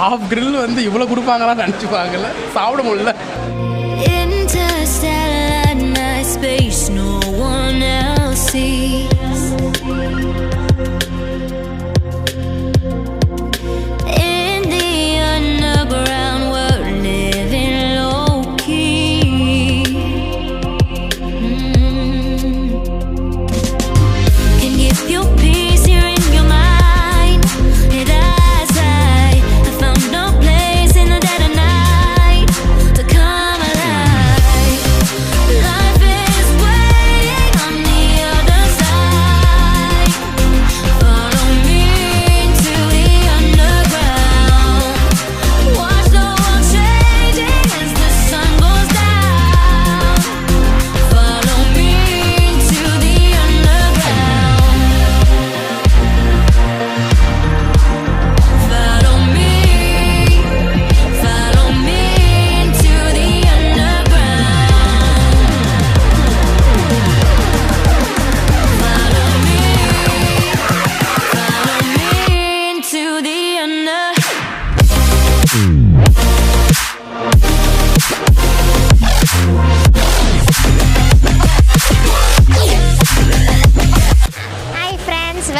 Half grill வந்து இவ்வளோ கொடுப்பாங்களான்னு நினச்சிப்பாங்கல்ல, சாப்பிட முடியல.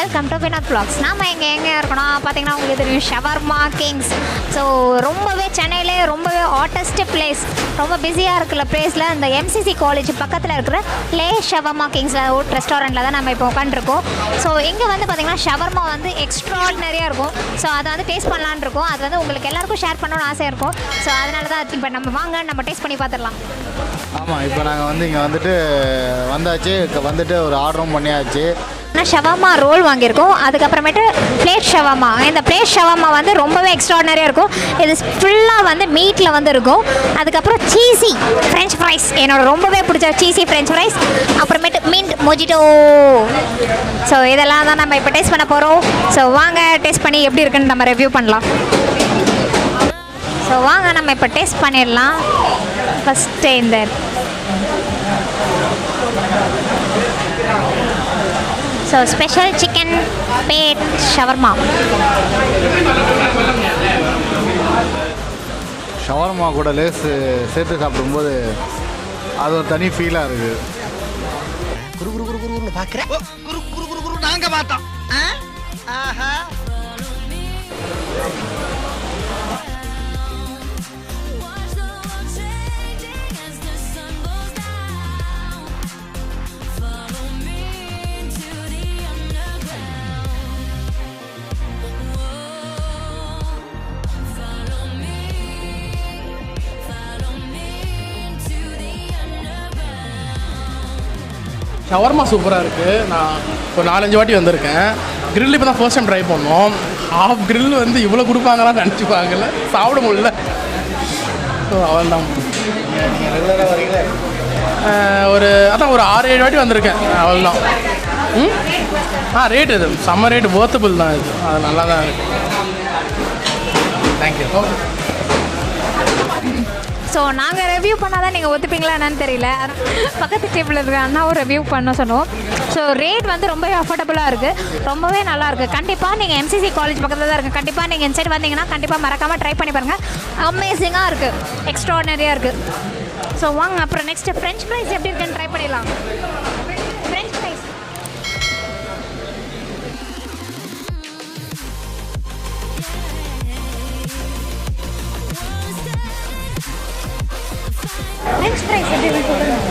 Welcome to Vinoth Vlogs. நாம் எங்கே இருக்கணும் பார்த்தீங்கன்னா உங்களுக்கு தெரியும், ஷவர்மா கிங்ஸ். ஸோ ரொம்பவே சென்னையிலே ரொம்பவே ஹாட்டஸ்ட் பிளேஸ், ரொம்ப பிஸியாக இருக்கிற பிளேஸில் இந்த எம்சிசி காலேஜ் பக்கத்தில் இருக்கிற ஷவர்மா கிங்ஸில் ஒரு ரெஸ்டாரண்ட்டில் தான் நம்ம இப்போ உட்காந்துருக்கோம். ஸோ இங்கே வந்து பார்த்திங்கன்னா ஷவர்மா வந்து எக்ஸ்ட்ராடினரியாக இருக்கும். ஸோ அதை வந்து டேஸ்ட் பண்ணலான்னு இருக்கும். அது வந்து உங்களுக்கு எல்லாருக்கும் ஷேர் பண்ணணும்னு ஆசையாக இருக்கும். ஸோ அதனால தான் இப்போ நம்ம வாங்க நம்ம டேஸ்ட் பண்ணி பார்த்துடலாம். ஆமாம், இப்போ நாங்கள் வந்து இங்கே வந்தாச்சு, வந்துட்டு ஒரு ஆர்டரும் பண்ணியாச்சு. ஷவர்மா ரோல் வாங்கியிருக்கோம். அதுக்கப்புறமேட்டு பிளேட் ஷவர்மா. இந்த பிளேட் ஷவர்மா வந்து ரொம்பவே எக்ஸ்ட்ராடினரியாக இருக்கும். இது ஃபுல்லாக வந்து மீட்டில் வந்து இருக்கும். அதுக்கப்புறம் சீஸி ஃப்ரெஞ்ச் ஃப்ரைஸ், என்னோட ரொம்பவே பிடிச்ச சீஸி ஃப்ரெஞ்ச் ஃப்ரைஸ். அப்புறமேட்டு மின்ட் மொஜிட்டோ. ஸோ இதெல்லாம் தான் நம்ம இப்போ டேஸ்ட் பண்ண போகிறோம். ஸோ வாங்க டேஸ்ட் பண்ணி எப்படி இருக்குன்னு நம்ம ரிவ்யூ பண்ணலாம். ஸோ வாங்க நம்ம இப்போ டேஸ்ட் பண்ணிடலாம். ஃபஸ்ட்டு இந்த ஸோ ஸ்பெஷல் சிக்கன் பேட் ஷவர்மா. ஷவர்மா கூட லேஸ் சேர்த்து சாப்பிடும்போது அது ஒரு தனி ஃபீலாக இருக்குது. குரு குரு குரு குருன்னு பார்க்குறேன். குரு குரு குரு குரு நாங்கள் பார்த்தோம். ஆஹா, ஷவர்மா சூப்பராக இருக்குது. நான் ஒரு 4-5 வாட்டி வந்திருக்கேன். கிரில் இப்போ தான் ஃபர்ஸ்ட் டைம் ட்ரை பண்ணோம். ஹாஃப் கிரில் வந்து இவ்வளோ கொடுப்பாங்களான்னு நினச்சிப்பாங்கல்ல, சாப்பிட முடியல. ஸோ அவள் தான் ஒரு 6-7 வாட்டி வந்திருக்கேன். அவள் தான். ரேட் இது செம்ம ரேட், வொர்த்தபிள் தான் இது. அது நல்லா தான் இருக்குது. தேங்க்யூ. ஸோ நாங்கள் ரிவ்யூ பண்ணால் தான் நீங்கள் ஒத்துப்பீங்களா என்னன்னு தெரியல. பக்கத்து டேபிளில் இருக்க அண்ணாவும் ரிவ்யூ பண்ண சொன்னோம். ஸோ ரேட் வந்து ரொம்பவே அஃபோர்டபுளாக இருக்குது, ரொம்பவே நல்லாயிருக்கு. கண்டிப்பாக நீங்கள் எம்சிசி காலேஜ் பக்கத்தில் தான் இருக்குது. கண்டிப்பாக நீங்கள் இன்சைட் வந்தீங்கன்னா கண்டிப்பாக மறக்காமல் ட்ரை பண்ணி பாருங்கள். அமேசிங்காக இருக்குது, எக்ஸ்ட்ராடினரியாக இருக்குது. ஸோ வாங்க அப்புறம் நெக்ஸ்ட்டு ஃப்ரெஞ்ச் ஃப்ரைஸ் எப்படி இருக்குன்னு ட்ரை பண்ணிடலாம். ஃப்ரெஞ்ச் ஃப்ரைஸ் ஃப்ரெஞ்ச் ஃப்ரைஸ் எப்படி சொல்லுங்கள்.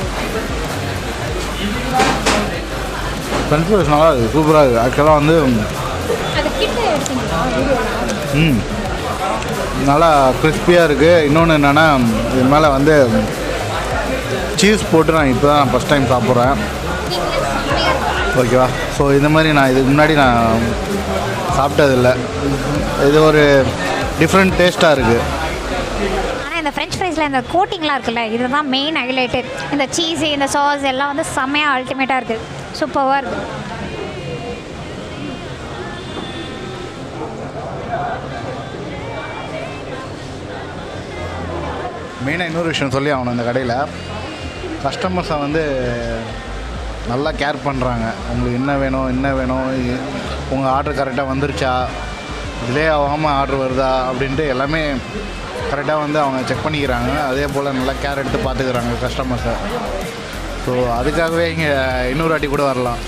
ஃப்ரெஞ்ச் ஃப்ரைஸ் நல்லா இருக்குது, சூப்பராக இருக்குது. ஆக்சுவலாக வந்து அது கிட்ட எடுத்தீங்களா? நல்லா கிறிஸ்பியாக இருக்குது. இன்னொன்று என்னென்னா, இது மேலே வந்து சீஸ் போட்டு நான் இப்போ தான் ஃபஸ்ட் டைம் சாப்பிட்றேன். ஓகேவா? ஸோ இந்த மாதிரி நான் இதுக்கு முன்னாடி நான் சாப்பிட்டதில்லை. இது ஒரு டிஃப்ரெண்ட் டேஸ்ட்டாக இருக்குது. இந்த ஃப்ரெஞ்ச் ஃப்ரைஸில் இந்த கோட்டிங்லாம் இருக்குல்ல, இதுதான் மெயின் ஹைலைட்டு. இந்த சீஸு இந்த சாஸ் எல்லாம் வந்து செம்மையாக அல்டிமேட்டாக இருக்குது, சூப்பராக இருக்குது. மெயினாக இன்னொரு விஷயம் சொல்லி ஆகணும், இந்த கடையில் கஸ்டமர்ஸை வந்து நல்லா கேர் பண்ணுறாங்க. உங்களுக்கு என்ன வேணும், உங்கள் ஆர்டர் கரெக்டாக வந்துருச்சா, டிலே ஆகாமல் ஆர்டர் வருதா அப்படின்ட்டு எல்லாமே கரெக்டாக வந்து அவங்க செக் பண்ணிக்கிறாங்க. அதே போல் நல்லா கேர் எடுத்து பார்த்துக்கிறாங்க கஸ்டமர்ஸை. ஸோ அதுக்காகவே இங்கே இன்னொரு வாட்டி கூட வரலாம்.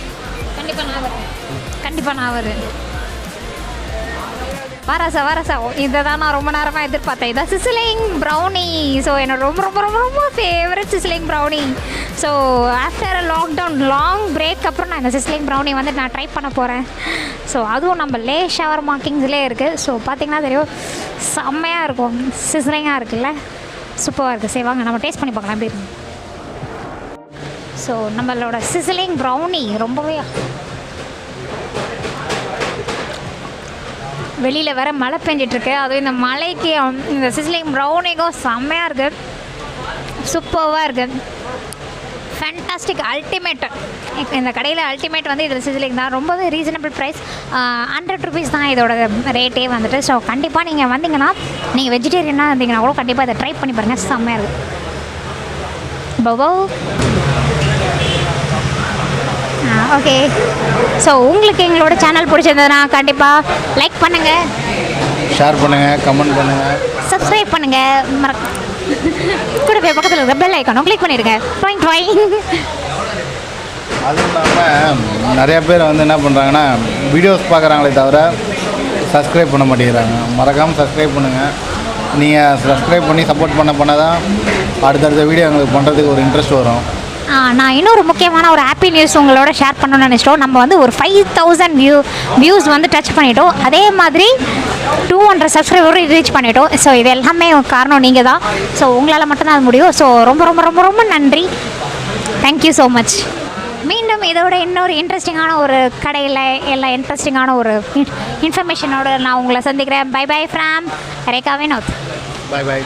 கண்டிப்பாக நான் வரேன். வரசா இதை தான் நான் ரொம்ப நேரமாக எதிர்பார்த்தேன். இதான் சிஸ்லிங் ப்ரௌனி. ஸோ என்னோட ரொம்ப ரொம்ப ரொம்ப ரொம்ப favourite sizzling brownie. So after lockdown long break அப்புறம் நான் இந்த சிஸ்லிங் ப்ரௌனி வந்து நான் ட்ரை பண்ண போகிறேன். ஸோ அதுவும் நம்ம ஷவர்மா கிங்ஸ்லேயே இருக்குது. ஸோ பார்த்திங்கன்னா தெரியும் செம்மையாக இருக்கும், சிஸ்லிங்காக இருக்குல்ல, சூப்பராக இருக்குது. சரி வாங்க நம்ம டேஸ்ட் பண்ணி பார்க்கலாம் எப்படி இருக்கு. ஸோ நம்மளோட சிஸ்லிங் ப்ரௌனி ரொம்பவே வெளியில் வேறு மழை பெஞ்சிட்ருக்கு. அதுவும் இந்த மழைக்கு இந்த சிஸ்லிங் ப்ரௌனிக்கும் செம்மையாக இருக்குது, சூப்பராக இருக்குது, ஃபேண்டாஸ்டிக், அல்டிமேட். இந்த கடையில் அல்டிமேட் வந்து இதில் சிஸ்லிங் தான். ரொம்பவே ரீசனபிள் ப்ரைஸ், 100 ருபீஸ் தான் இதோட ரேட்டே வந்துட்டு. ஸோ கண்டிப்பாக நீங்கள் வந்தீங்கன்னா, நீங்கள் வெஜிடேரியனாக இருந்தீங்கன்னா கூட கண்டிப்பாக இதை ட்ரை பண்ணி பாருங்கள், செம்மையாக இருக்குது. பவோ ஓகே. ஸோ உங்களுக்கு எங்களோட சேனல் பிடிச்சிருந்ததுன்னா கண்டிப்பாக லைக் பண்ணுங்கள், ஷேர் பண்ணுங்கள், கமெண்ட் பண்ணுங்கள், சப்ஸ்கிரைப் பண்ணுங்கள், கூட போய் பக்கத்தில் இருக்க பெல் ஐக்கானும் கிளிக் பண்ணிடுங்க. அதுவும் இல்லாமல் நிறைய பேர் வந்து என்ன பண்ணுறாங்கன்னா வீடியோஸ் பார்க்குறாங்களே தவிர சப்ஸ்கிரைப் பண்ண மாட்டேங்கிறாங்க. மறக்காமல் சப்ஸ்கிரைப் பண்ணுங்கள். நீங்கள் சப்ஸ்கிரைப் பண்ணி சப்போர்ட் பண்ண தான் அடுத்தடுத்த வீடியோ எங்களுக்கு பண்ணுறதுக்கு ஒரு இன்ட்ரெஸ்ட் வரும். நான் இன்னொரு முக்கியமான ஒரு ஹாப்பி நியூஸ் உங்களோட ஷேர் பண்ணணும்னு நினச்சிட்டோம். நம்ம வந்து ஒரு 5000 வியூஸ் வந்து டச் பண்ணிட்டோம். அதே மாதிரி 200 சப்ஸ்கிரைபர் ரீச் பண்ணிட்டோம். ஸோ இது எல்லாமே காரணம் நீங்கள் தான். ஸோ உங்களால் மட்டும்தான் அது முடியும். ஸோ ரொம்ப ரொம்ப ரொம்ப ரொம்ப நன்றி. Thank you so much. மீண்டும் இதோட இன்னொரு இன்ட்ரெஸ்டிங்கான ஒரு கடையில் எல்லாம் இன்ட்ரெஸ்டிங்கான ஒரு இன்ஃபர்மேஷனோடு நான் உங்களை சந்திக்கிறேன். Bye bye from Rekha Vinod. Bye by.